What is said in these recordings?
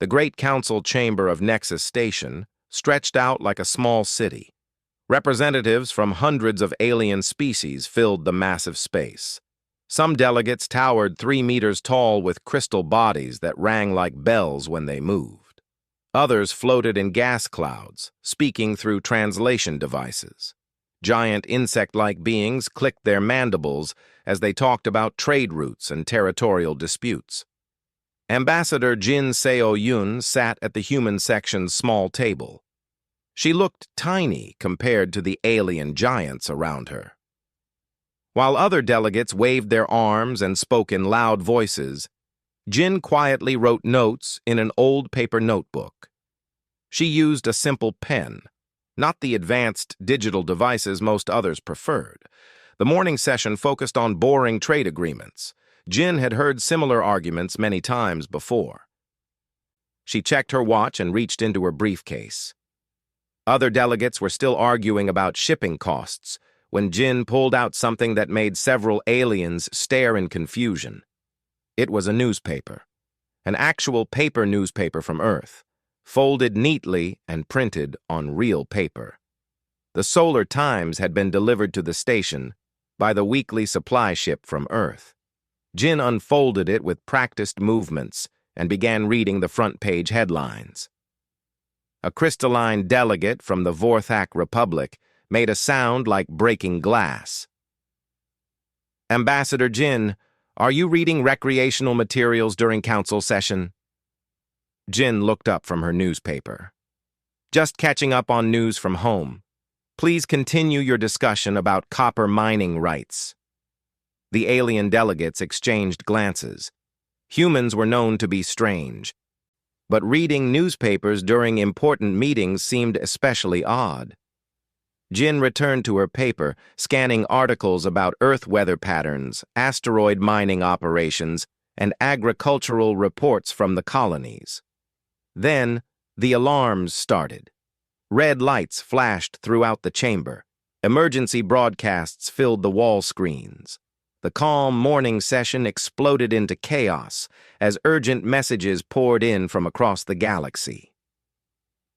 The Great Council Chamber of Nexus Station stretched out like a small city. Representatives from hundreds of alien species filled the massive space. Some delegates towered 3 meters tall with crystal bodies that rang like bells when they moved. Others floated in gas clouds, speaking through translation devices. Giant insect-like beings clicked their mandibles as they talked about trade routes and territorial disputes. Ambassador Jin Seo-yun sat at the human section's small table. She looked tiny compared to the alien giants around her. While other delegates waved their arms and spoke in loud voices, Jin quietly wrote notes in an old paper notebook. She used a simple pen, not the advanced digital devices most others preferred. The morning session focused on boring trade agreements. Jin had heard similar arguments many times before. She checked her watch and reached into her briefcase. Other delegates were still arguing about shipping costs when Jin pulled out something that made several aliens stare in confusion. It was a newspaper, an actual paper newspaper from Earth, folded neatly and printed on real paper. The Solar Times had been delivered to the station by the weekly supply ship from Earth. Jin unfolded it with practiced movements and began reading the front-page headlines. A crystalline delegate from the Vorthak Republic made a sound like breaking glass. Ambassador Jin, are you reading recreational materials during council session? Jin looked up from her newspaper. Just catching up on news from home. Please continue your discussion about copper mining rights. The alien delegates exchanged glances. Humans were known to be strange, but reading newspapers during important meetings seemed especially odd. Jin returned to her paper, scanning articles about Earth weather patterns, asteroid mining operations, and agricultural reports from the colonies. Then, the alarms started. Red lights flashed throughout the chamber. Emergency broadcasts filled the wall screens. The calm morning session exploded into chaos as urgent messages poured in from across the galaxy.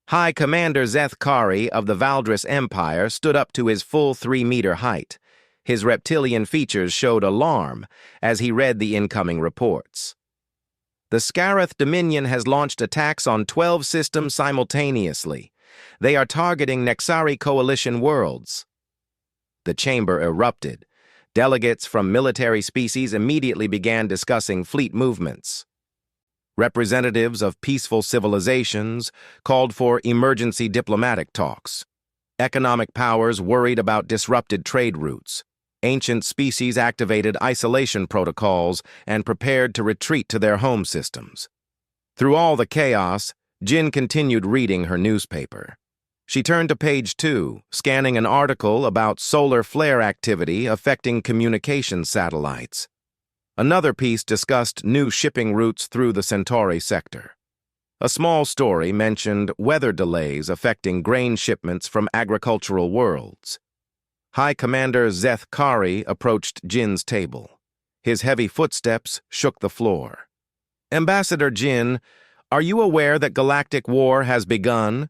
High Commander Zeth Kari of the Valdris Empire stood up to his full 3-meter height. His reptilian features showed alarm as he read the incoming reports. The Scarith Dominion has launched attacks on 12 systems simultaneously. They are targeting Nexari Coalition worlds. The chamber erupted. Delegates from military species immediately began discussing fleet movements. Representatives of peaceful civilizations called for emergency diplomatic talks. Economic powers worried about disrupted trade routes. Ancient species activated isolation protocols and prepared to retreat to their home systems. Through all the chaos, Jin continued reading her newspaper. She turned to page 2, scanning an article about solar flare activity affecting communication satellites. Another piece discussed new shipping routes through the Centauri sector. A small story mentioned weather delays affecting grain shipments from agricultural worlds. High Commander Zeth Kari approached Jin's table. His heavy footsteps shook the floor. Ambassador Jin, are you aware that Galactic War has begun?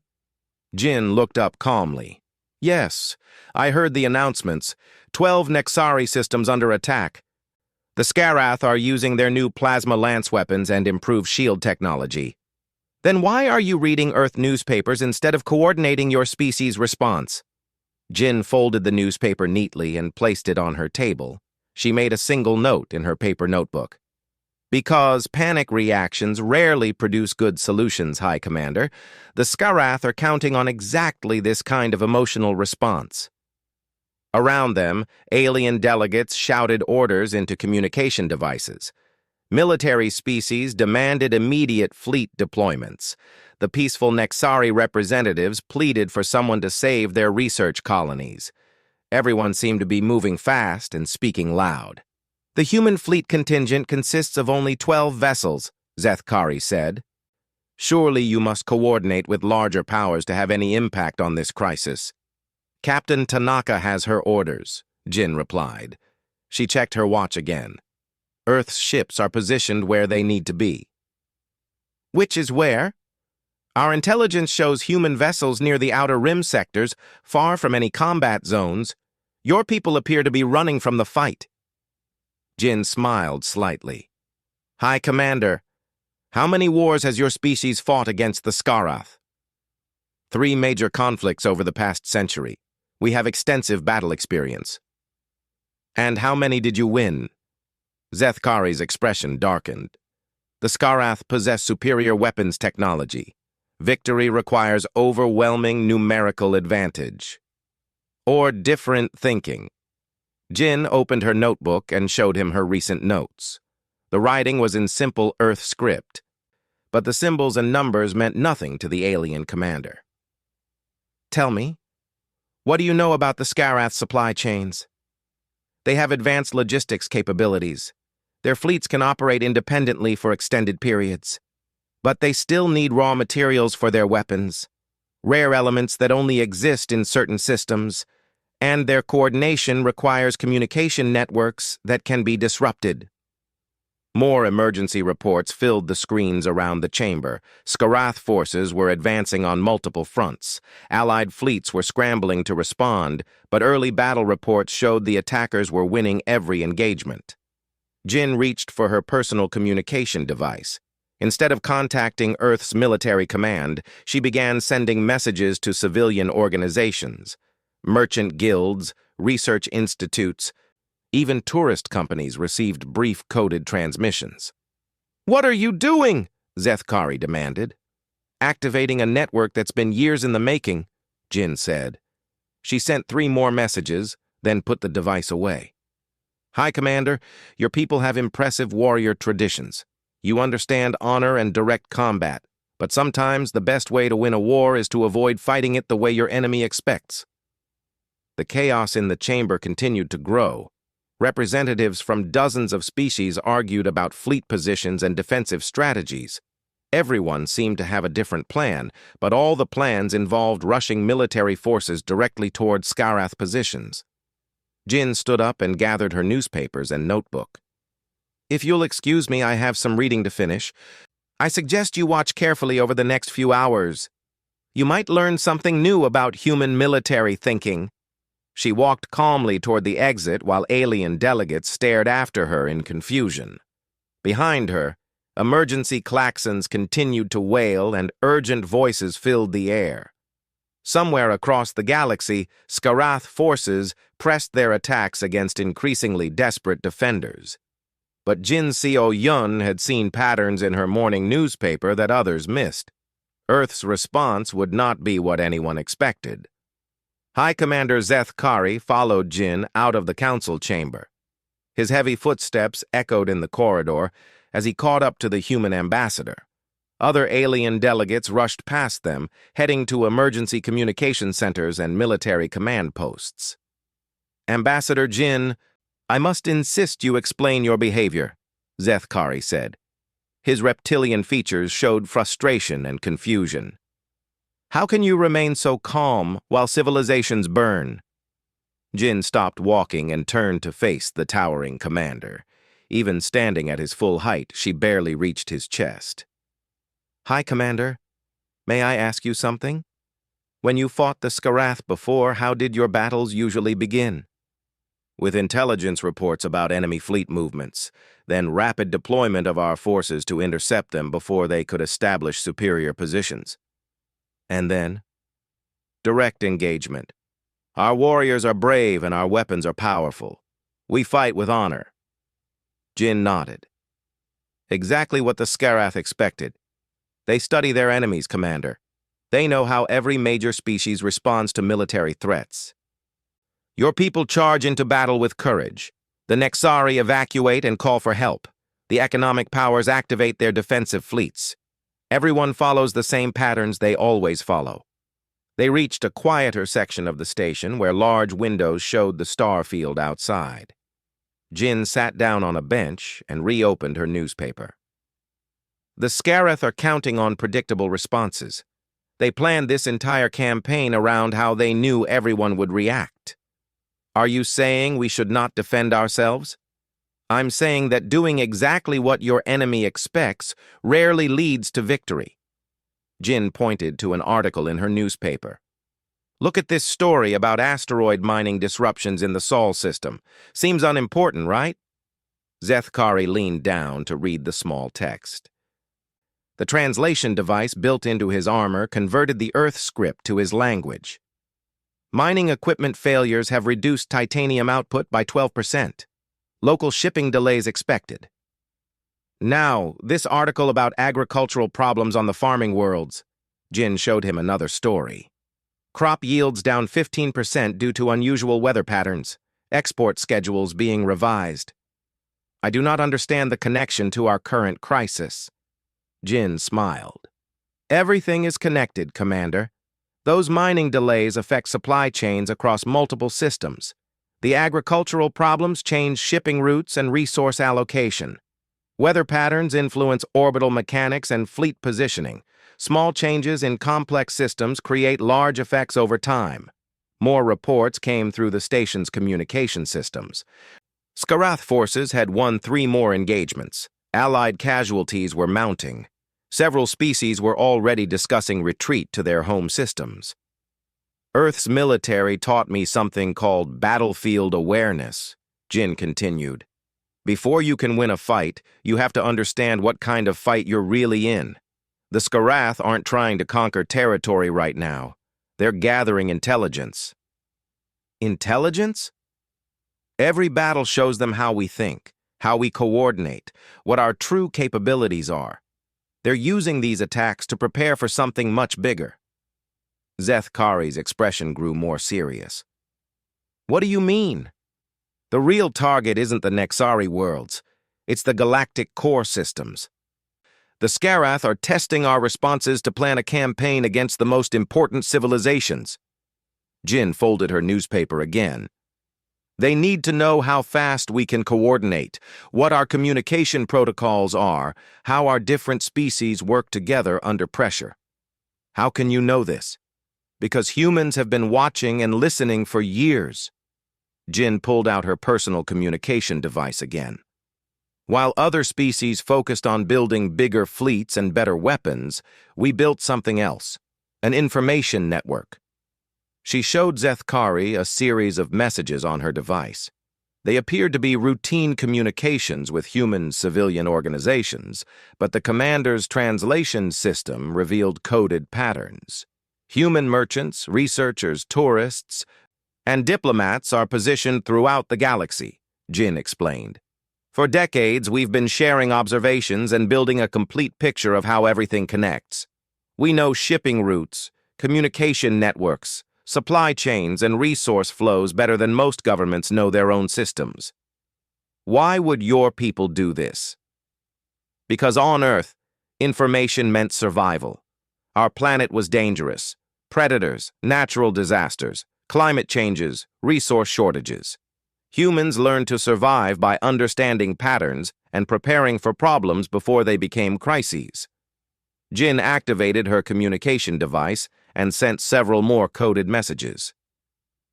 Jin looked up calmly. Yes, I heard the announcements. 12 Nexari systems under attack. The Scarath are using their new plasma lance weapons and improved shield technology. Then why are you reading Earth newspapers instead of coordinating your species' response? Jin folded the newspaper neatly and placed it on her table. She made a single note in her paper notebook. Because panic reactions rarely produce good solutions, High Commander, the Scarath are counting on exactly this kind of emotional response. Around them, alien delegates shouted orders into communication devices. Military species demanded immediate fleet deployments. The peaceful Nexari representatives pleaded for someone to save their research colonies. Everyone seemed to be moving fast and speaking loud. The human fleet contingent consists of only 12 vessels, Zeth Kari said. Surely you must coordinate with larger powers to have any impact on this crisis. Captain Tanaka has her orders, Jin replied. She checked her watch again. Earth's ships are positioned where they need to be. Which is where? Our intelligence shows human vessels near the outer rim sectors, far from any combat zones. Your people appear to be running from the fight. Jin smiled slightly. High Commander, how many wars has your species fought against the Skarath? 3 major conflicts over the past century. We have extensive battle experience. And how many did you win? Zethkari's expression darkened. The Skarath possess superior weapons technology. Victory requires overwhelming numerical advantage. Or different thinking. Jin opened her notebook and showed him her recent notes. The writing was in simple Earth script, but the symbols and numbers meant nothing to the alien commander. Tell me, what do you know about the Skarath supply chains? They have advanced logistics capabilities. Their fleets can operate independently for extended periods. But they still need raw materials for their weapons, rare elements that only exist in certain systems, and their coordination requires communication networks that can be disrupted. More emergency reports filled the screens around the chamber. Skarath forces were advancing on multiple fronts. Allied fleets were scrambling to respond, but early battle reports showed the attackers were winning every engagement. Jin reached for her personal communication device. Instead of contacting Earth's military command, she began sending messages to civilian organizations, merchant guilds, research institutes. Even tourist companies received brief coded transmissions. What are you doing? Zethkari demanded. Activating a network that's been years in the making, Jin said. She sent 3 more messages, then put the device away. High Commander, your people have impressive warrior traditions. You understand honor and direct combat, but sometimes the best way to win a war is to avoid fighting it the way your enemy expects. The chaos in the chamber continued to grow. Representatives from dozens of species argued about fleet positions and defensive strategies. Everyone seemed to have a different plan, but all the plans involved rushing military forces directly toward Skarath positions. Jin stood up and gathered her newspapers and notebook. If you'll excuse me, I have some reading to finish. I suggest you watch carefully over the next few hours. You might learn something new about human military thinking. She walked calmly toward the exit while alien delegates stared after her in confusion. Behind her, emergency klaxons continued to wail and urgent voices filled the air. Somewhere across the galaxy, Skarath forces pressed their attacks against increasingly desperate defenders. But Jin Seo-yun had seen patterns in her morning newspaper that others missed. Earth's response would not be what anyone expected. High Commander Zethkari followed Jin out of the council chamber. His heavy footsteps echoed in the corridor as he caught up to the human ambassador. Other alien delegates rushed past them, heading to emergency communication centers and military command posts. Ambassador Jin, I must insist you explain your behavior, Zethkari said. His reptilian features showed frustration and confusion. How can you remain so calm while civilizations burn? Jin stopped walking and turned to face the towering commander. Even standing at his full height, she barely reached his chest. High Commander, may I ask you something? When you fought the Skarath before, how did your battles usually begin? With intelligence reports about enemy fleet movements, then rapid deployment of our forces to intercept them before they could establish superior positions. And then? Direct engagement. Our warriors are brave and our weapons are powerful. We fight with honor. Jin nodded. Exactly what the Skarath expected. They study their enemies, Commander. They know how every major species responds to military threats. Your people charge into battle with courage. The Nexari evacuate and call for help. The economic powers activate their defensive fleets. Everyone follows the same patterns they always follow. They reached a quieter section of the station where large windows showed the star field outside. Jin sat down on a bench and reopened her newspaper. The Skarath are counting on predictable responses. They planned this entire campaign around how they knew everyone would react. Are you saying we should not defend ourselves? I'm saying that doing exactly what your enemy expects rarely leads to victory. Jin pointed to an article in her newspaper. Look at this story about asteroid mining disruptions in the Sol system. Seems unimportant, right? Zethkari leaned down to read the small text. The translation device built into his armor converted the Earth script to his language. Mining equipment failures have reduced titanium output by 12%. Local shipping delays expected. Now, this article about agricultural problems on the farming worlds. Jin showed him another story. Crop yields down 15% due to unusual weather patterns. Export schedules being revised. I do not understand the connection to our current crisis. Jin smiled. Everything is connected, Commander. Those mining delays affect supply chains across multiple systems. The agricultural problems change shipping routes and resource allocation. Weather patterns influence orbital mechanics and fleet positioning. Small changes in complex systems create large effects over time. More reports came through the station's communication systems. Skarath forces had won 3 more engagements. Allied casualties were mounting. Several species were already discussing retreat to their home systems. Earth's military taught me something called battlefield awareness, Jin continued. Before you can win a fight, you have to understand what kind of fight you're really in. The Skarath aren't trying to conquer territory right now. They're gathering intelligence. Intelligence? Every battle shows them how we think, how we coordinate, what our true capabilities are. They're using these attacks to prepare for something much bigger. Zethkari's expression grew more serious. What do you mean? The real target isn't the Nexari worlds. It's the galactic core systems. The Skarath are testing our responses to plan a campaign against the most important civilizations. Jin folded her newspaper again. They need to know how fast we can coordinate, what our communication protocols are, how our different species work together under pressure. How can you know this? Because humans have been watching and listening for years. Jin pulled out her personal communication device again. While other species focused on building bigger fleets and better weapons, we built something else, an information network. She showed Zethkari a series of messages on her device. They appeared to be routine communications with human civilian organizations, but the commander's translation system revealed coded patterns. Human merchants, researchers, tourists, and diplomats are positioned throughout the galaxy, Jin explained. For decades, we've been sharing observations and building a complete picture of how everything connects. We know shipping routes, communication networks, supply chains, and resource flows better than most governments know their own systems. Why would your people do this? Because on Earth, information meant survival. Our planet was dangerous. Predators, natural disasters, climate changes, resource shortages. Humans learned to survive by understanding patterns and preparing for problems before they became crises. Jin activated her communication device and sent several more coded messages.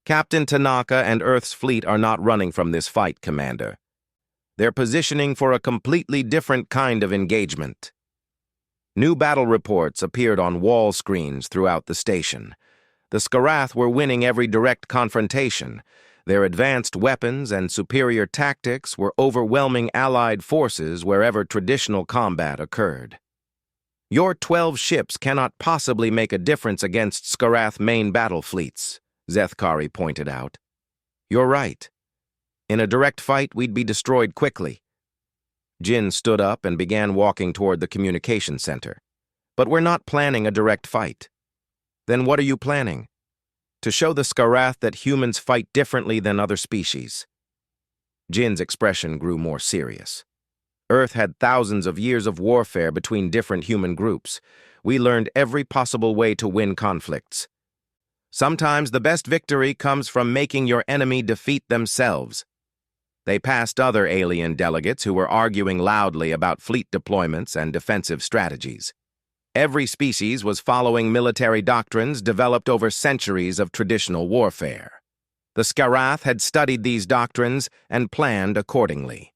Captain Tanaka and Earth's fleet are not running from this fight, Commander. They're positioning for a completely different kind of engagement. New battle reports appeared on wall screens throughout the station. The Skarath were winning every direct confrontation. Their advanced weapons and superior tactics were overwhelming Allied forces wherever traditional combat occurred. Your 12 ships cannot possibly make a difference against Skarath main battle fleets, Zethkari pointed out. You're right. In a direct fight, we'd be destroyed quickly. Jin stood up and began walking toward the communication center. But we're not planning a direct fight. Then what are you planning? To show the Skarath that humans fight differently than other species. Jin's expression grew more serious. Earth had thousands of years of warfare between different human groups. We learned every possible way to win conflicts. Sometimes the best victory comes from making your enemy defeat themselves. They passed other alien delegates who were arguing loudly about fleet deployments and defensive strategies. Every species was following military doctrines developed over centuries of traditional warfare. The Skarath had studied these doctrines and planned accordingly.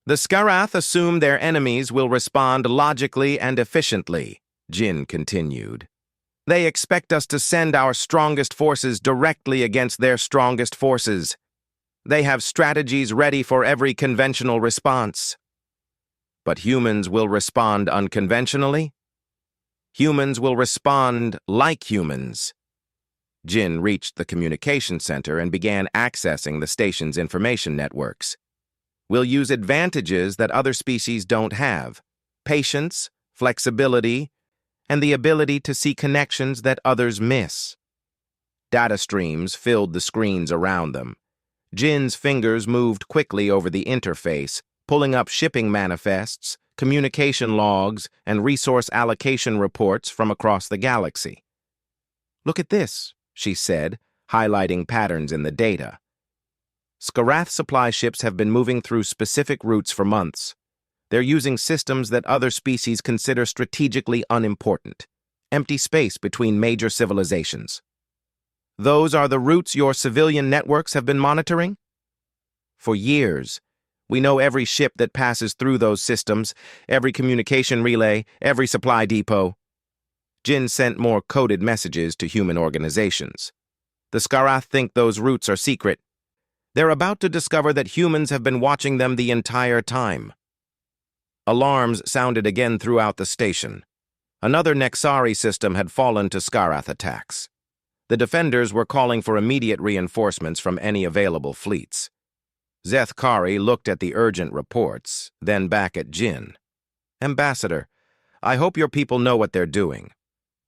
The Skarath assume their enemies will respond logically and efficiently, Jin continued. They expect us to send our strongest forces directly against their strongest forces. They have strategies ready for every conventional response. But humans will respond unconventionally? Humans will respond like humans. Jin reached the communication center and began accessing the station's information networks. We'll use advantages that other species don't have: patience, flexibility, and the ability to see connections that others miss. Data streams filled the screens around them. Jin's fingers moved quickly over the interface, pulling up shipping manifests, communication logs, and resource allocation reports from across the galaxy. "Look at this," she said, highlighting patterns in the data. Skarath supply ships have been moving through specific routes for months. They're using systems that other species consider strategically unimportant. Empty space between major civilizations. Those are the routes your civilian networks have been monitoring? For years, we know every ship that passes through those systems, every communication relay, every supply depot. Jin sent more coded messages to human organizations. The Skarath think those routes are secret. They're about to discover that humans have been watching them the entire time. Alarms sounded again throughout the station. Another Nexari system had fallen to Skarath attacks. The defenders were calling for immediate reinforcements from any available fleets. Zethkari looked at the urgent reports, then back at Jin. "Ambassador, I hope your people know what they're doing.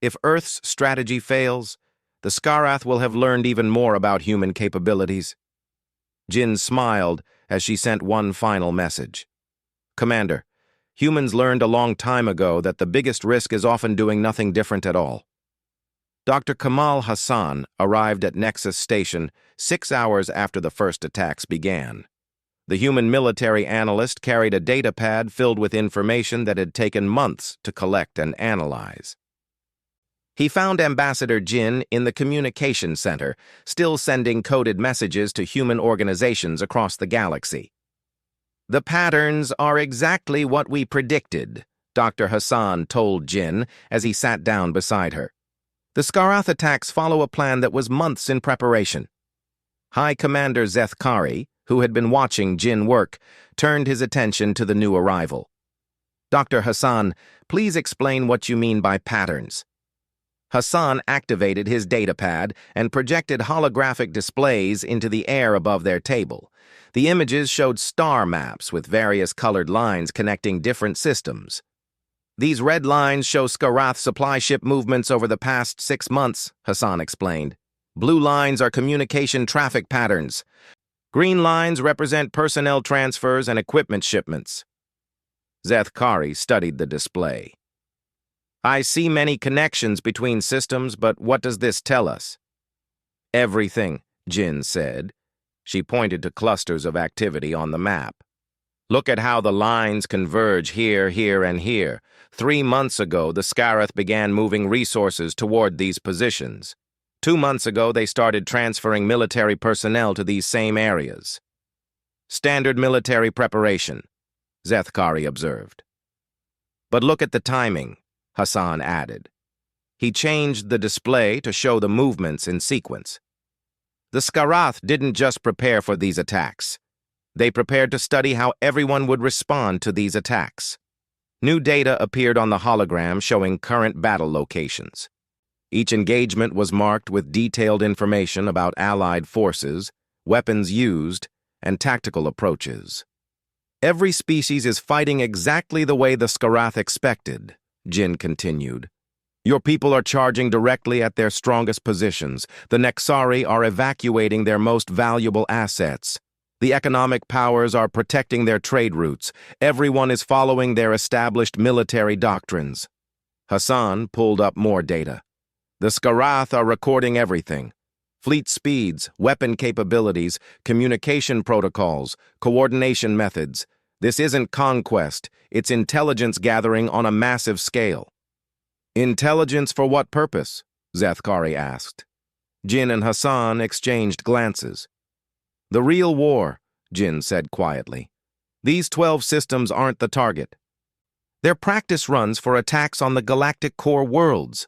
If Earth's strategy fails, the Skarath will have learned even more about human capabilities." Jin smiled as she sent one final message. "Commander, humans learned a long time ago that the biggest risk is often doing nothing different at all." Dr. Kamal Hassan arrived at Nexus Station 6 hours after the first attacks began. The human military analyst carried a data pad filled with information that had taken months to collect and analyze. He found Ambassador Jin in the communication center, still sending coded messages to human organizations across the galaxy. "The patterns are exactly what we predicted," Dr. Hassan told Jin as he sat down beside her. "The Skarath attacks follow a plan that was months in preparation." High Commander Zethkari, who had been watching Jin work, turned his attention to the new arrival. "Dr. Hassan, please explain what you mean by patterns." Hassan activated his datapad and projected holographic displays into the air above their table. The images showed star maps with various colored lines connecting different systems. "These red lines show Skarath supply ship movements over the past 6 months, Hassan explained. "Blue lines are communication traffic patterns. Green lines represent personnel transfers and equipment shipments." Zethkari studied the display. "I see many connections between systems, but what does this tell us?" "Everything," Jin said. She pointed to clusters of activity on the map. "Look at how the lines converge here, here, and here. 3 months ago, the Skarath began moving resources toward these positions. 2 months ago, they started transferring military personnel to these same areas." "Standard military preparation," Zethkari observed. "But look at the timing," Hassan added. He changed the display to show the movements in sequence. The Skarath didn't just prepare for these attacks. They prepared to study how everyone would respond to these attacks. New data appeared on the hologram showing current battle locations. Each engagement was marked with detailed information about allied forces, weapons used, and tactical approaches. "Every species is fighting exactly the way the Skarath expected," Jin continued. "Your people are charging directly at their strongest positions. The Nexari are evacuating their most valuable assets. The economic powers are protecting their trade routes. Everyone is following their established military doctrines." Hassan pulled up more data. "The Skarath are recording everything. Fleet speeds, weapon capabilities, communication protocols, coordination methods. This isn't conquest, it's intelligence gathering on a massive scale." "Intelligence for what purpose?" Zethkari asked. Jin and Hassan exchanged glances. "The real war," Jin said quietly. These 12 systems aren't the target. They're practice runs for attacks on the galactic core worlds.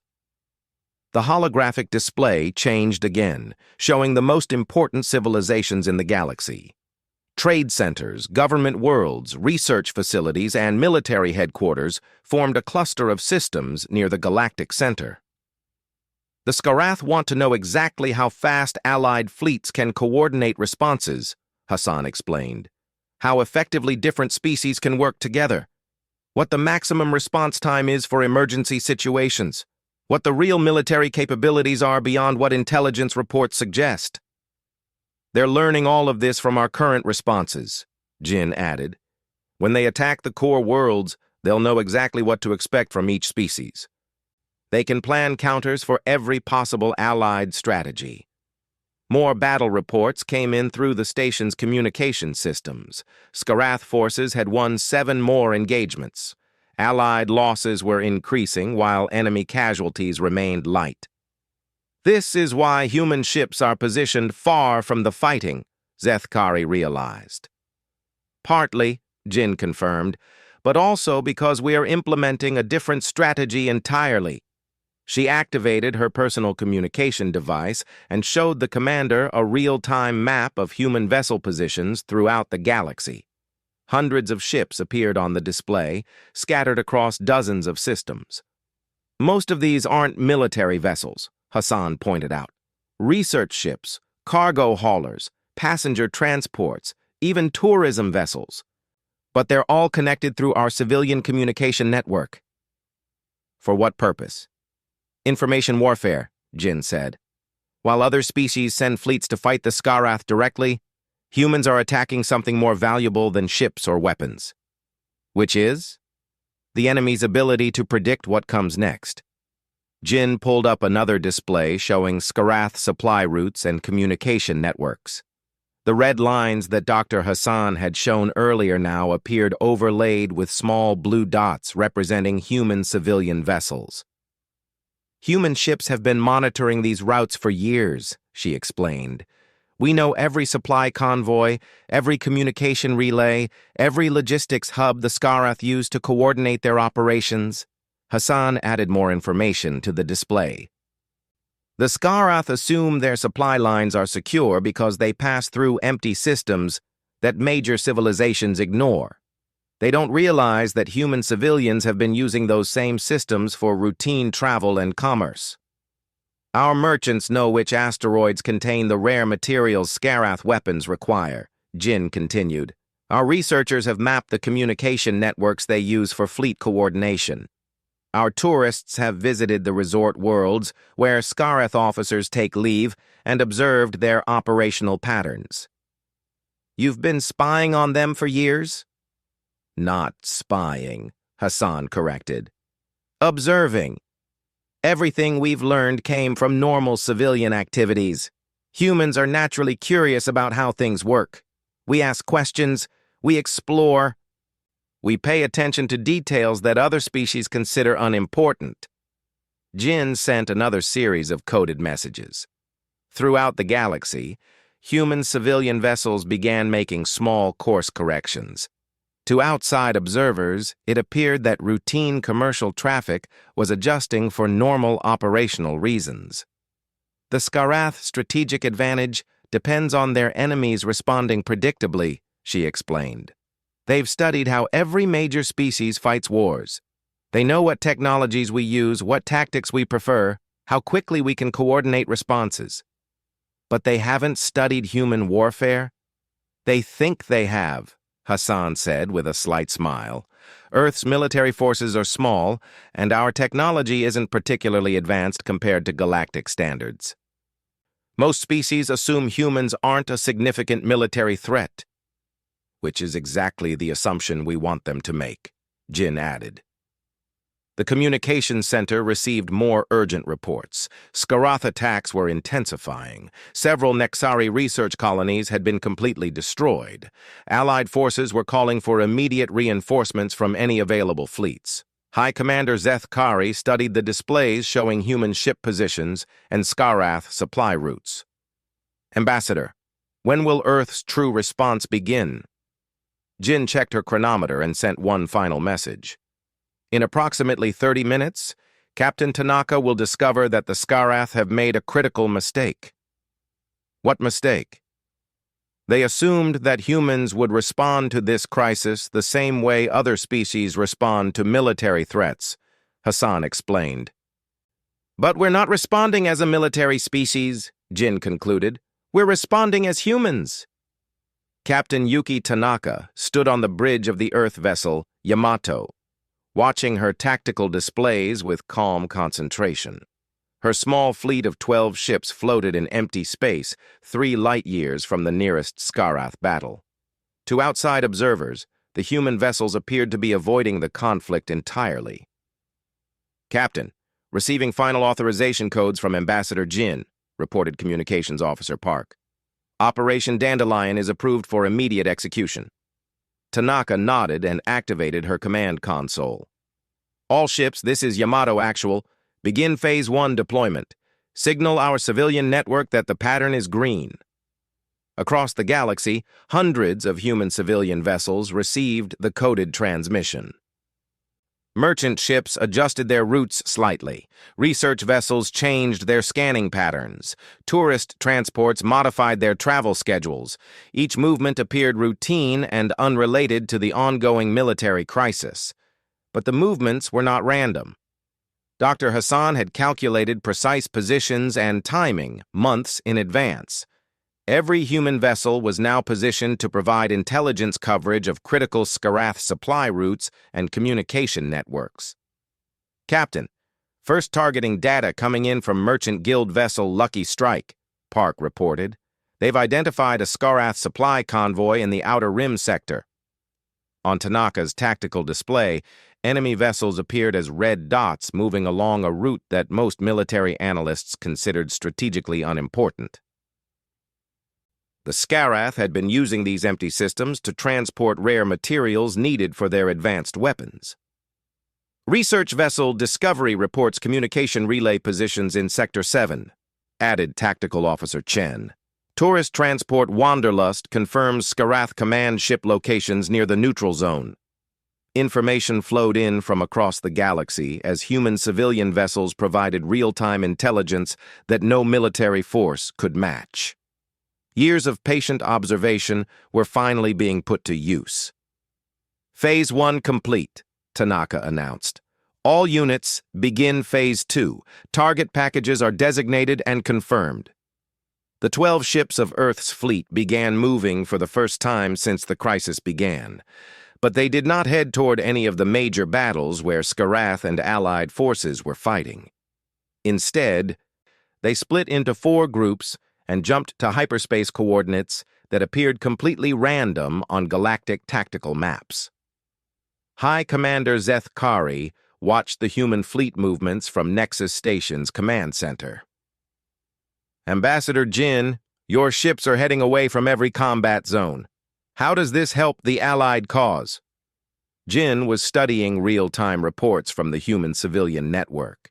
The holographic display changed again, showing the most important civilizations in the galaxy. Trade centers, government worlds, research facilities, and military headquarters formed a cluster of systems near the galactic center. The Skarath want to know exactly how fast Allied fleets can coordinate responses, Hassan explained. How effectively different species can work together. What the maximum response time is for emergency situations. What the real military capabilities are beyond what intelligence reports suggest. They're learning all of this from our current responses, Jin added. When they attack the core worlds, they'll know exactly what to expect from each species. They can plan counters for every possible Allied strategy. More battle reports came in through the station's communication systems. Skarath forces had won 7 more engagements. Allied losses were increasing while enemy casualties remained light. This is why human ships are positioned far from the fighting, Zethkari realized. Partly, Jin confirmed, but also because we are implementing a different strategy entirely. She activated her personal communication device and showed the commander a real-time map of human vessel positions throughout the galaxy. Hundreds of ships appeared on the display, scattered across dozens of systems. Most of these aren't military vessels, Hassan pointed out. Research ships, cargo haulers, passenger transports, even tourism vessels. But they're all connected through our civilian communication network. For what purpose? Information warfare, Jin said. While other species send fleets to fight the Skarath directly, humans are attacking something more valuable than ships or weapons. Which is? The enemy's ability to predict what comes next. Jin pulled up another display showing Skarath supply routes and communication networks. The red lines that Dr. Hassan had shown earlier now appeared overlaid with small blue dots representing human civilian vessels. Human ships have been monitoring these routes for years, she explained. We know every supply convoy, every communication relay, every logistics hub the Skarath use to coordinate their operations. Hassan added more information to the display. The Skarath assume their supply lines are secure because they pass through empty systems that major civilizations ignore. They don't realize that human civilians have been using those same systems for routine travel and commerce. Our merchants know which asteroids contain the rare materials Skarath weapons require, Jin continued. Our researchers have mapped the communication networks they use for fleet coordination. Our tourists have visited the resort worlds where Skarath officers take leave and observed their operational patterns. You've been spying on them for years? Not spying, Hassan corrected. Observing. Everything we've learned came from normal civilian activities. Humans are naturally curious about how things work. We ask questions, we explore. We pay attention to details that other species consider unimportant. Jin sent another series of coded messages. Throughout the galaxy, human civilian vessels began making small course corrections. To outside observers, it appeared that routine commercial traffic was adjusting for normal operational reasons. The Skarath strategic advantage depends on their enemies responding predictably, she explained. They've studied how every major species fights wars. They know what technologies we use, what tactics we prefer, how quickly we can coordinate responses. But they haven't studied human warfare? They think they have, Hassan said with a slight smile. Earth's military forces are small, and our technology isn't particularly advanced compared to galactic standards. Most species assume humans aren't a significant military threat, which is exactly the assumption we want them to make, Jin added. The communications center received more urgent reports. Skarath attacks were intensifying. Several Nexari research colonies had been completely destroyed. Allied forces were calling for immediate reinforcements from any available fleets. High Commander Zethkari studied the displays showing human ship positions and Skarath supply routes. Ambassador, when will Earth's true response begin? Jin checked her chronometer and sent one final message. In approximately 30 minutes, Captain Tanaka will discover that the Skarath have made a critical mistake. What mistake? They assumed that humans would respond to this crisis the same way other species respond to military threats, Hassan explained. But we're not responding as a military species, Jin concluded. We're responding as humans. Captain Yuki Tanaka stood on the bridge of the Earth vessel, Yamato, watching her tactical displays with calm concentration. Her small fleet of 12 ships floated in empty space, 3 light-years from the nearest Skarath battle. To outside observers, the human vessels appeared to be avoiding the conflict entirely. Captain, receiving final authorization codes from Ambassador Jin, reported Communications Officer Park. Operation Dandelion is approved for immediate execution. Tanaka nodded and activated her command console. All ships, this is Yamato Actual. Begin Phase 1 deployment. Signal our civilian network that the pattern is green. Across the galaxy, hundreds of human civilian vessels received the coded transmission. Merchant ships adjusted their routes slightly. Research vessels changed their scanning patterns. Tourist transports modified their travel schedules. Each movement appeared routine and unrelated to the ongoing military crisis. But the movements were not random. Dr. Hassan had calculated precise positions and timing months in advance. Every human vessel was now positioned to provide intelligence coverage of critical Skarath supply routes and communication networks. Captain, first targeting data coming in from Merchant Guild vessel Lucky Strike, Park reported. They've identified a Skarath supply convoy in the Outer Rim sector. On Tanaka's tactical display, enemy vessels appeared as red dots moving along a route that most military analysts considered strategically unimportant. The Skarath had been using these empty systems to transport rare materials needed for their advanced weapons. Research vessel Discovery reports communication relay positions in Sector 7, added Tactical Officer Chen. Tourist transport Wanderlust confirms Skarath command ship locations near the neutral zone. Information flowed in from across the galaxy as human civilian vessels provided real-time intelligence that no military force could match. Years of patient observation were finally being put to use. Phase 1 complete, Tanaka announced. All units begin Phase 2. Target packages are designated and confirmed. The 12 ships of Earth's fleet began moving for the first time since the crisis began. But they did not head toward any of the major battles where Skarath and allied forces were fighting. Instead, they split into 4 groups and jumped to hyperspace coordinates that appeared completely random on galactic tactical maps. High Commander Zeth Kari watched the human fleet movements from Nexus Station's command center. Ambassador Jin, your ships are heading away from every combat zone. How does this help the Allied cause? Jin was studying real-time reports from the human civilian network.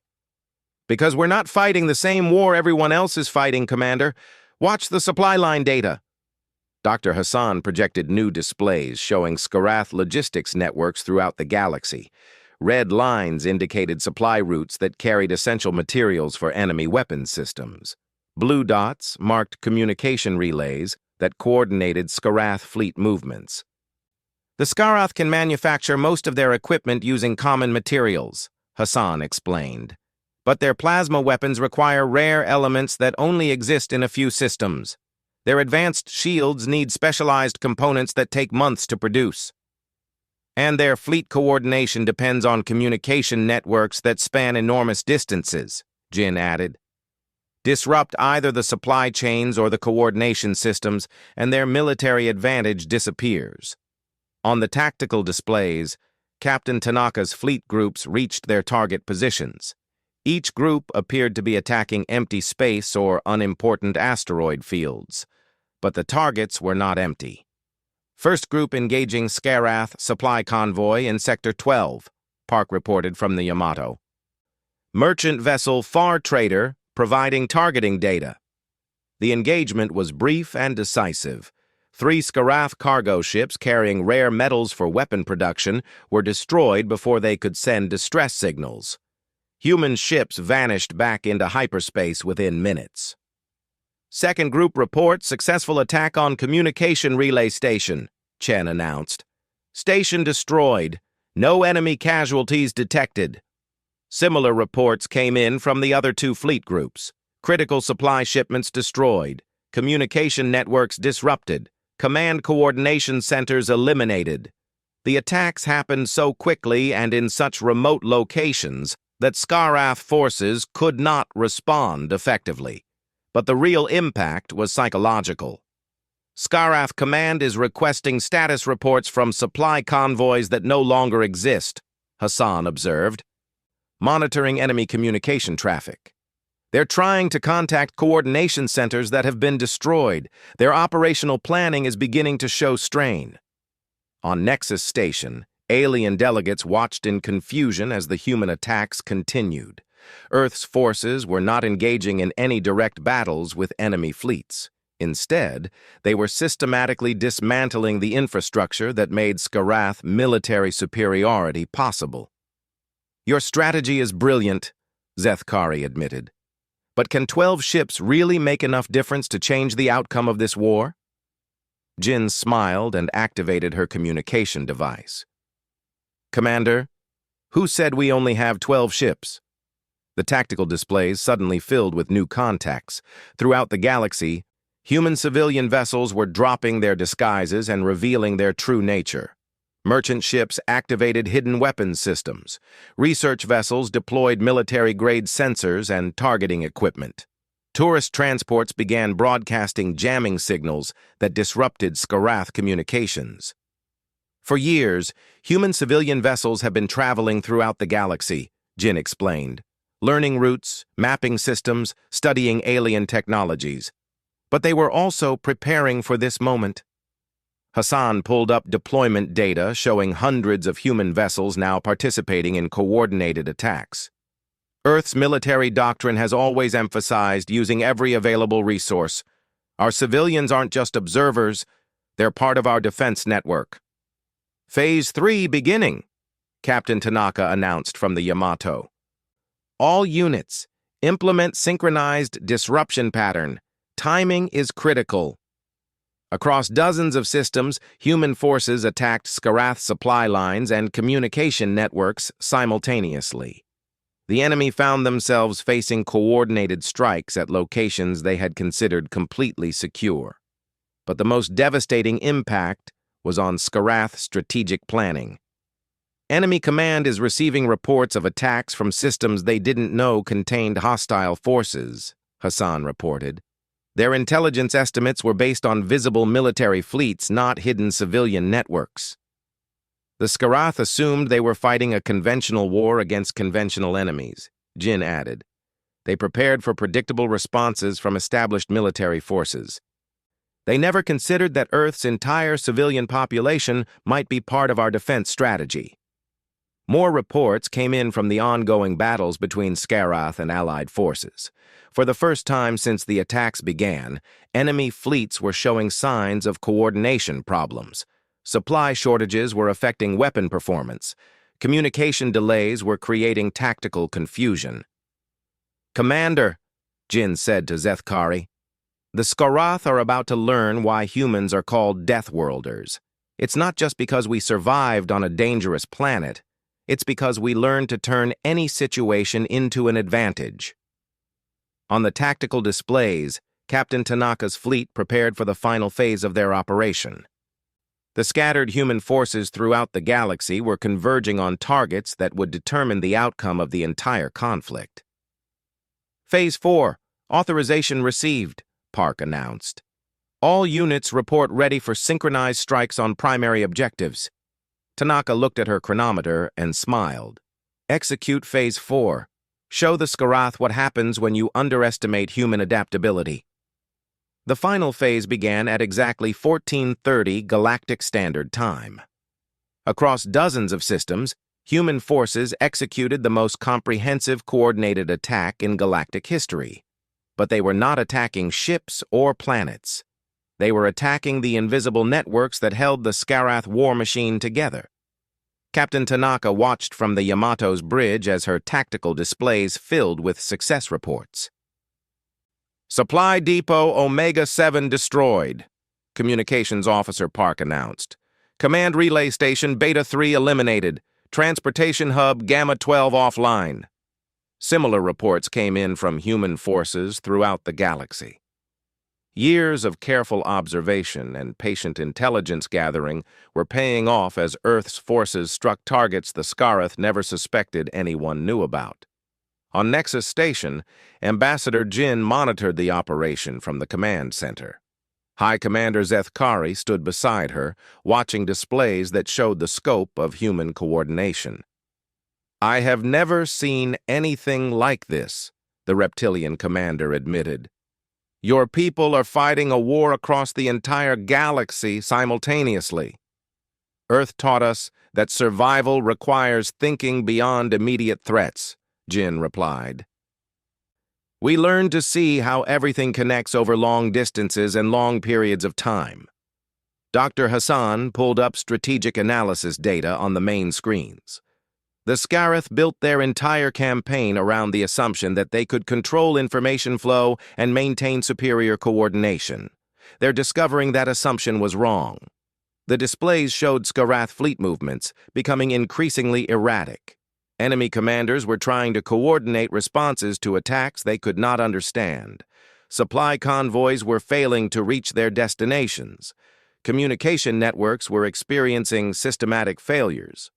Because we're not fighting the same war everyone else is fighting, Commander. Watch the supply line data. Dr. Hassan projected new displays showing Skarath logistics networks throughout the galaxy. Red lines indicated supply routes that carried essential materials for enemy weapons systems. Blue dots marked communication relays that coordinated Skarath fleet movements. The Skarath can manufacture most of their equipment using common materials, Hassan explained. But their plasma weapons require rare elements that only exist in a few systems. Their advanced shields need specialized components that take months to produce. And their fleet coordination depends on communication networks that span enormous distances, Jin added. Disrupt either the supply chains or the coordination systems, and their military advantage disappears. On the tactical displays, Captain Tanaka's fleet groups reached their target positions. Each group appeared to be attacking empty space or unimportant asteroid fields. But the targets were not empty. First group engaging Skarath supply convoy in Sector 12, Park reported from the Yamato. Merchant vessel Far Trader providing targeting data. The engagement was brief and decisive. 3 Skarath cargo ships carrying rare metals for weapon production were destroyed before they could send distress signals. Human ships vanished back into hyperspace within minutes. Second group reports successful attack on communication relay station, Chen announced. Station destroyed. No enemy casualties detected. Similar reports came in from the other 2 fleet groups. Critical supply shipments destroyed. Communication networks disrupted. Command coordination centers eliminated. The attacks happened so quickly and in such remote locations that Skarath forces could not respond effectively. But the real impact was psychological. Skarath Command is requesting status reports from supply convoys that no longer exist, Hassan observed, monitoring enemy communication traffic. They're trying to contact coordination centers that have been destroyed. Their operational planning is beginning to show strain. On Nexus Station, alien delegates watched in confusion as the human attacks continued. Earth's forces were not engaging in any direct battles with enemy fleets. Instead, they were systematically dismantling the infrastructure that made Skarath military superiority possible. Your strategy is brilliant, Zethkari admitted. But can 12 ships really make enough difference to change the outcome of this war? Jin smiled and activated her communication device. Commander, who said we only have 12 ships? The tactical displays suddenly filled with new contacts. Throughout the galaxy, human civilian vessels were dropping their disguises and revealing their true nature. Merchant ships activated hidden weapons systems. Research vessels deployed military-grade sensors and targeting equipment. Tourist transports began broadcasting jamming signals that disrupted Skarath communications. For years, human civilian vessels have been traveling throughout the galaxy, Jin explained, learning routes, mapping systems, studying alien technologies. But they were also preparing for this moment. Hassan pulled up deployment data showing hundreds of human vessels now participating in coordinated attacks. Earth's military doctrine has always emphasized using every available resource. Our civilians aren't just observers, they're part of our defense network. Phase 3 beginning, Captain Tanaka announced from the Yamato. All units, implement synchronized disruption pattern. Timing is critical. Across dozens of systems, human forces attacked Skarath supply lines and communication networks simultaneously. The enemy found themselves facing coordinated strikes at locations they had considered completely secure. But the most devastating impact was on Skarath's strategic planning. Enemy command is receiving reports of attacks from systems they didn't know contained hostile forces, Hassan reported. Their intelligence estimates were based on visible military fleets, not hidden civilian networks. The Skarath assumed they were fighting a conventional war against conventional enemies, Jin added. They prepared for predictable responses from established military forces. They never considered that Earth's entire civilian population might be part of our defense strategy. More reports came in from the ongoing battles between Skarath and Allied forces. For the first time since the attacks began, enemy fleets were showing signs of coordination problems. Supply shortages were affecting weapon performance. Communication delays were creating tactical confusion. Commander, Jin said to Zethkari, the Skarath are about to learn why humans are called Deathworlders. It's not just because we survived on a dangerous planet. It's because we learned to turn any situation into an advantage. On the tactical displays, Captain Tanaka's fleet prepared for the final phase of their operation. The scattered human forces throughout the galaxy were converging on targets that would determine the outcome of the entire conflict. Phase 4, authorization received, Park announced. All units report ready for synchronized strikes on primary objectives. Tanaka looked at her chronometer and smiled. Execute Phase 4. Show the Skarath what happens when you underestimate human adaptability. The final phase began at exactly 14:30 Galactic Standard Time. Across dozens of systems, human forces executed the most comprehensive coordinated attack in galactic history. But they were not attacking ships or planets. They were attacking the invisible networks that held the Scarath war machine together. Captain Tanaka watched from the Yamato's bridge as her tactical displays filled with success reports. Supply Depot Omega-7 destroyed, Communications Officer Park announced. Command Relay Station Beta-3 eliminated. Transportation Hub Gamma-12 offline. Similar reports came in from human forces throughout the galaxy. Years of careful observation and patient intelligence gathering were paying off as Earth's forces struck targets the Scarath never suspected anyone knew about. On Nexus Station, Ambassador Jin monitored the operation from the command center. High Commander Zethkari stood beside her, watching displays that showed the scope of human coordination. "I have never seen anything like this," the reptilian commander admitted. "Your people are fighting a war across the entire galaxy simultaneously. Earth taught us that survival requires thinking beyond immediate threats," Jin replied. "We learned to see how everything connects over long distances and long periods of time." Dr. Hassan pulled up strategic analysis data on the main screens. The Scarath built their entire campaign around the assumption that they could control information flow and maintain superior coordination. They're discovering that assumption was wrong. The displays showed Scarath fleet movements becoming increasingly erratic. Enemy commanders were trying to coordinate responses to attacks they could not understand. Supply convoys were failing to reach their destinations. Communication networks were experiencing systematic failures.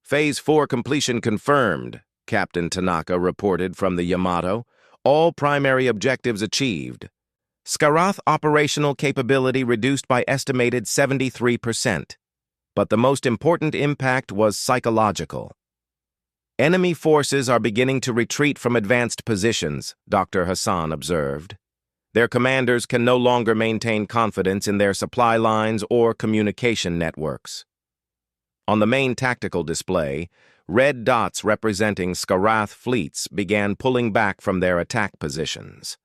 Phase 4 completion confirmed, Captain Tanaka reported from the Yamato. All primary objectives achieved. Scarath operational capability reduced by estimated 73%. But the most important impact was psychological. Enemy forces are beginning to retreat from advanced positions, Dr. Hassan observed. Their commanders can no longer maintain confidence in their supply lines or communication networks. On the main tactical display, red dots representing Scarath fleets began pulling back from their attack positions.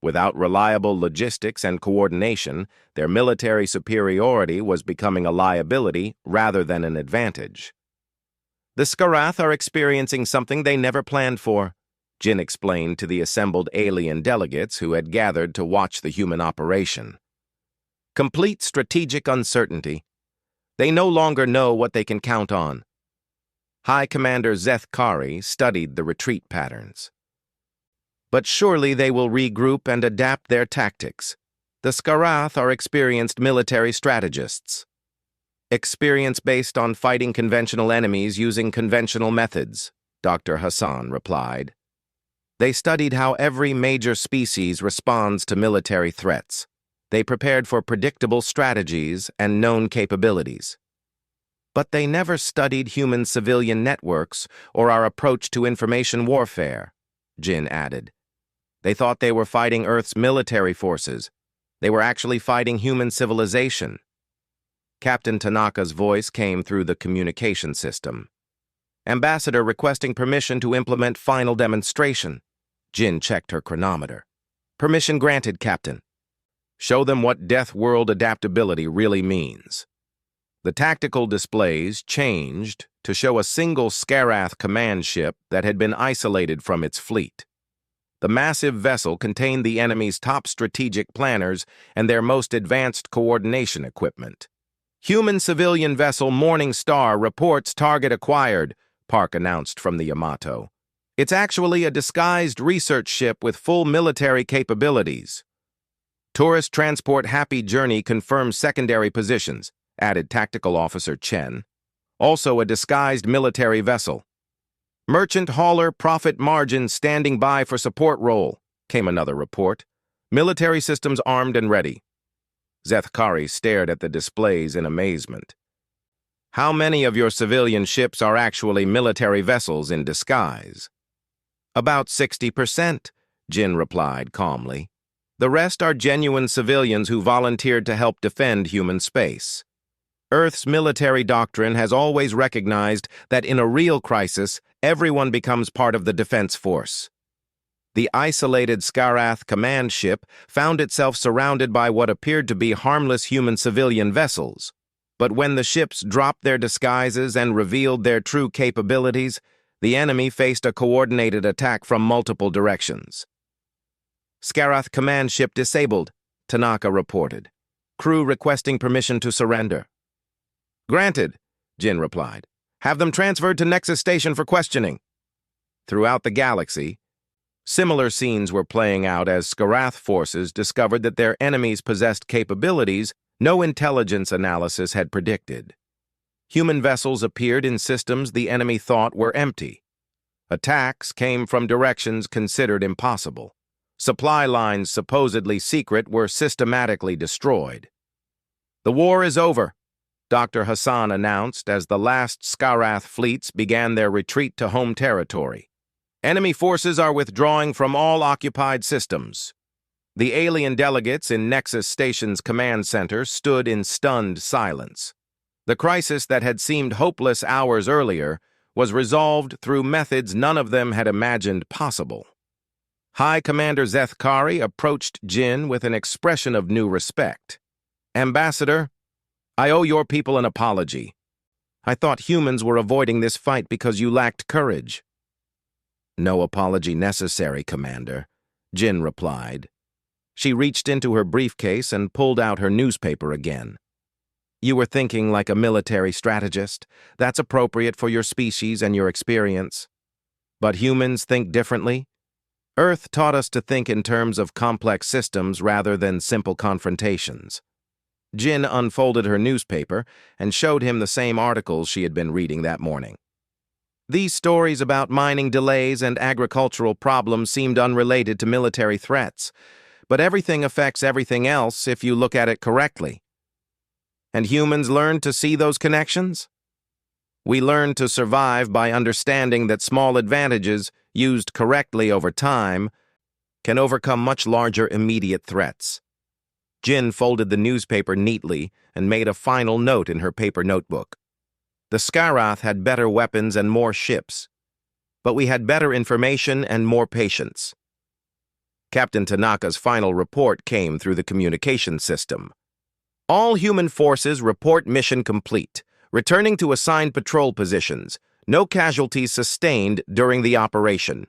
Without reliable logistics and coordination, their military superiority was becoming a liability rather than an advantage. "The Scarath are experiencing something they never planned for," Jin explained to the assembled alien delegates who had gathered to watch the human operation. "Complete strategic uncertainty. They no longer know what they can count on." High Commander Zethkari studied the retreat patterns. "But surely they will regroup and adapt their tactics. The Scarath are experienced military strategists. Experience based on fighting conventional enemies using conventional methods," Dr. Hassan replied. "They studied how every major species responds to military threats. They prepared for predictable strategies and known capabilities. But they never studied human civilian networks or our approach to information warfare," Jin added. "They thought they were fighting Earth's military forces. They were actually fighting human civilization." Captain Tanaka's voice came through the communication system. "Ambassador requesting permission to implement final demonstration." Jin checked her chronometer. "Permission granted, Captain." "Show them what Deathworld adaptability really means." The tactical displays changed to show a single Scarath command ship that had been isolated from its fleet. The massive vessel contained the enemy's top strategic planners and their most advanced coordination equipment. "Human-civilian vessel Morning Star reports target acquired," Park announced from the Yamato. "It's actually a disguised research ship with full military capabilities." "Tourist transport Happy Journey confirms secondary positions," added Tactical Officer Chen. "Also a disguised military vessel." "Merchant hauler Profit Margin standing by for support role," came another report. "Military systems armed and ready." Zethkari stared at the displays in amazement. "How many of your civilian ships are actually military vessels in disguise?" "About 60%, Jin replied calmly. "The rest are genuine civilians who volunteered to help defend human space. Earth's military doctrine has always recognized that in a real crisis, everyone becomes part of the defense force." The isolated Skarath command ship found itself surrounded by what appeared to be harmless human civilian vessels. But when the ships dropped their disguises and revealed their true capabilities, the enemy faced a coordinated attack from multiple directions. Skarath command ship disabled, Tanaka reported. Crew requesting permission to surrender. Granted, Jin replied. Have them transferred to Nexus Station for questioning. Throughout the galaxy, similar scenes were playing out as Skarath forces discovered that their enemies possessed capabilities no intelligence analysis had predicted. Human vessels appeared in systems the enemy thought were empty. Attacks came from directions considered impossible. Supply lines supposedly secret were systematically destroyed. The war is over, Dr. Hassan announced as the last Skarath fleets began their retreat to home territory. Enemy forces are withdrawing from all occupied systems. The alien delegates in Nexus Station's command center stood in stunned silence. The crisis that had seemed hopeless hours earlier was resolved through methods none of them had imagined possible. High Commander Zethkari approached Jin with an expression of new respect. Ambassador, I owe your people an apology. I thought humans were avoiding this fight because you lacked courage. No apology necessary, Commander, Jin replied. She reached into her briefcase and pulled out her newspaper again. You were thinking like a military strategist. That's appropriate for your species and your experience. But humans think differently. Earth taught us to think in terms of complex systems rather than simple confrontations. Jin unfolded her newspaper and showed him the same articles she had been reading that morning. These stories about mining delays and agricultural problems seemed unrelated to military threats, but everything affects everything else if you look at it correctly. And humans learned to see those connections? We learned to survive by understanding that small advantages, used correctly over time, can overcome much larger immediate threats. Jin folded the newspaper neatly and made a final note in her paper notebook. The Skarath had better weapons and more ships, but we had better information and more patience. Captain Tanaka's final report came through the communication system. All human forces report mission complete, returning to assigned patrol positions. No casualties sustained during the operation.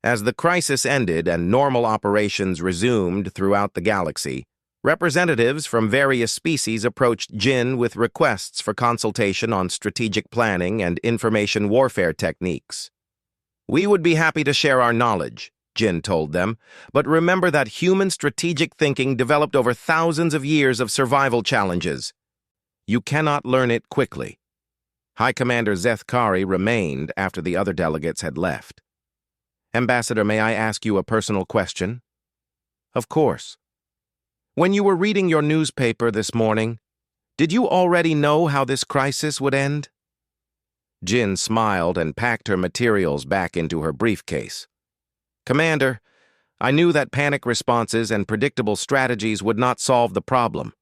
As the crisis ended and normal operations resumed throughout the galaxy, representatives from various species approached Jin with requests for consultation on strategic planning and information warfare techniques. We would be happy to share our knowledge, Jin told them, but remember that human strategic thinking developed over thousands of years of survival challenges. You cannot learn it quickly. High Commander Zethkari remained after the other delegates had left. Ambassador, may I ask you a personal question? Of course. When you were reading your newspaper this morning, did you already know how this crisis would end? Jin smiled and packed her materials back into her briefcase. Commander, I knew that panic responses and predictable strategies would not solve the problem.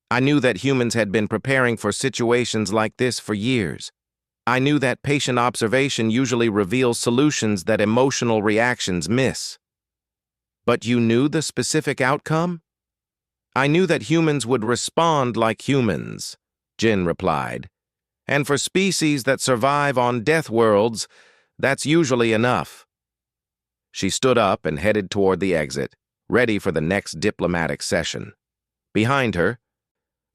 I knew that humans had been preparing for situations like this for years. I knew that patient observation usually reveals solutions that emotional reactions miss. But you knew the specific outcome? I knew that humans would respond like humans, Jin replied. And for species that survive on death worlds, that's usually enough. She stood up and headed toward the exit, ready for the next diplomatic session. Behind her,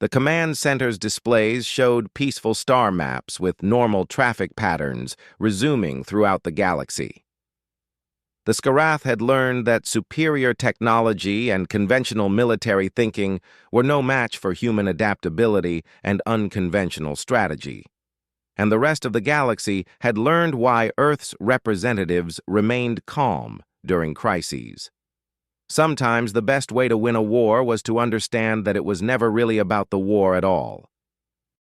the command center's displays showed peaceful star maps with normal traffic patterns resuming throughout the galaxy. The Skarath had learned that superior technology and conventional military thinking were no match for human adaptability and unconventional strategy. And the rest of the galaxy had learned why Earth's representatives remained calm during crises. Sometimes the best way to win a war was to understand that it was never really about the war at all.